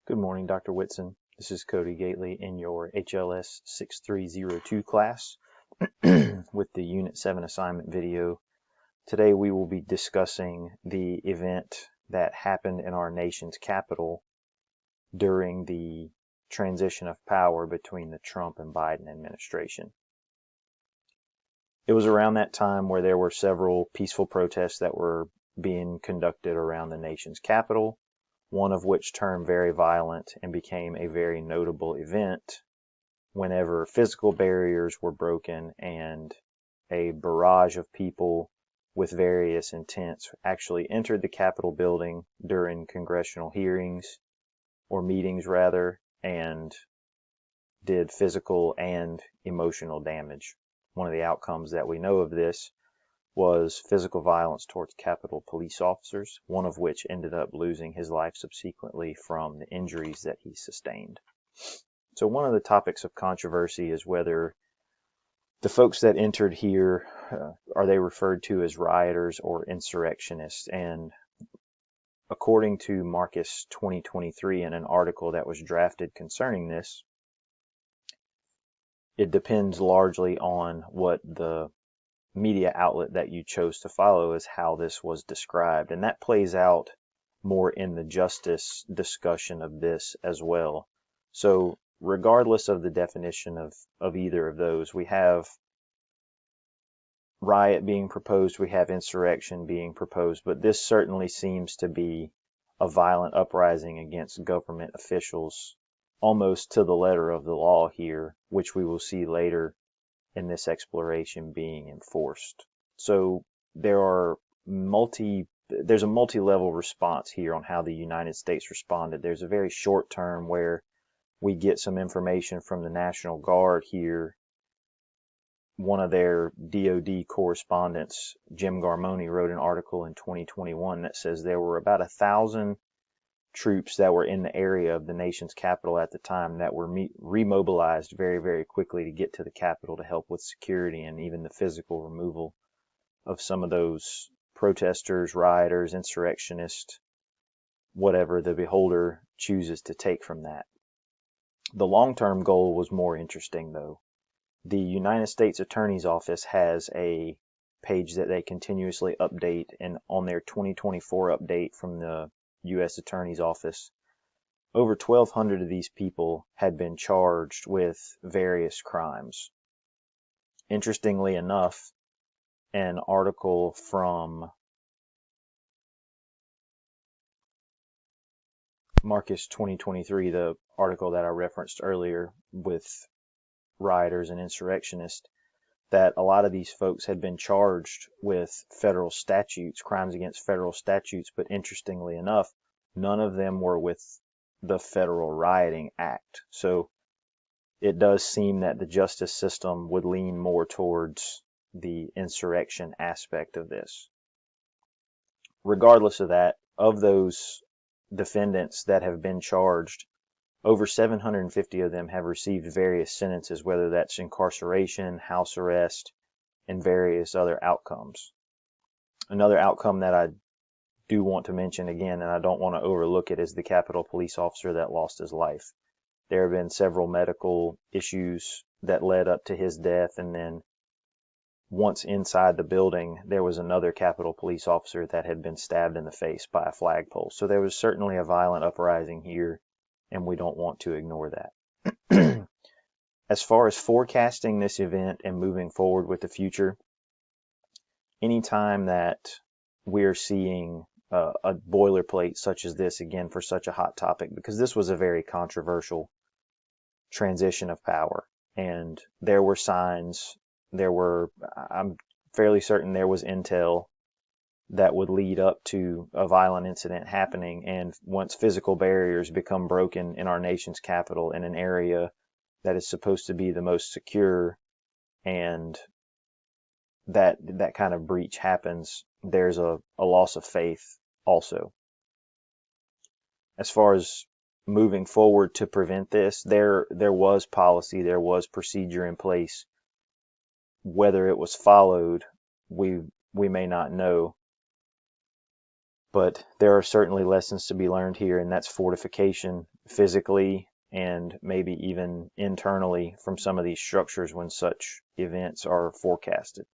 Good morning, Dr. Whitson. This is Cody Gately in your HLS 6302 class with the Unit 7 assignment video. Today we will be discussing the event that happened in our nation's capital during the transition of power between the Trump and Biden administration. It was around that time where there were several peaceful protests that were being conducted around the nation's capital, one of which turned very violent and became a very notable event whenever physical barriers were broken and a barrage of people with various intents actually entered the Capitol building during congressional hearings, or meetings rather, and did physical and emotional damage. One of the outcomes that we know of this was physical violence towards Capitol police officers, one of which ended up losing his life subsequently from the injuries that he sustained. So one of the topics of controversy is whether the folks that entered here, are they referred to as rioters or insurrectionists? And according to Marcus 2023 in an article that was drafted concerning this, it depends largely on what the media outlet that you chose to follow is how this was described. And that plays out more in the justice discussion of this as well. So regardless of the definition of either of those, we have riot being proposed, we have insurrection being proposed, but this certainly seems to be a violent uprising against government officials, almost to the letter of the law here, which we will see later in this exploration being enforced. So there's a multi-level response here on how the United States responded. There's a very short term where we get some information from the National Guard here. One of their DoD correspondents, Jim Garmoni, wrote an article in 2021 that says there were about 1,000 troops that were in the area of the nation's capital at the time that were remobilized very, very quickly to get to the capital to help with security and even the physical removal of some of those protesters, rioters, insurrectionists, whatever the beholder chooses to take from that. The long-term goal was more interesting, though. The United States Attorney's Office has a page that they continuously update, and on their 2024 update from the U.S. Attorney's Office, over 1,200 of these people had been charged with various crimes. Interestingly enough, an article from Marcus 2023, the article that I referenced earlier with rioters and insurrectionists, that a lot of these folks had been charged with federal statutes, crimes against federal statutes, but interestingly enough, none of them were with the Federal Rioting Act. So it does seem that the justice system would lean more towards the insurrection aspect of this. Regardless of that, of those defendants that have been charged, over 750 of them have received various sentences, whether that's incarceration, house arrest, and various other outcomes. Another outcome that I do want to mention again, and I don't want to overlook it, is the Capitol police officer that lost his life. There have been several medical issues that led up to his death, and then once inside the building, there was another Capitol police officer that had been stabbed in the face by a flagpole. So there was certainly a violent uprising here, and we don't want to ignore that. As far as forecasting this event and moving forward with the future, anytime that we're seeing a boilerplate such as this, again, for such a hot topic, because this was a very controversial transition of power, and there were signs, I'm fairly certain there was intel that would lead up to a violent incident happening. And once physical barriers become broken in our nation's capital, in an area that is supposed to be the most secure, and that kind of breach happens, there's a loss of faith also. As far as moving forward to prevent this, there was policy, there was procedure in place. Whether it was followed, we may not know. But there are certainly lessons to be learned here, and that's fortification physically and maybe even internally from some of these structures when such events are forecasted.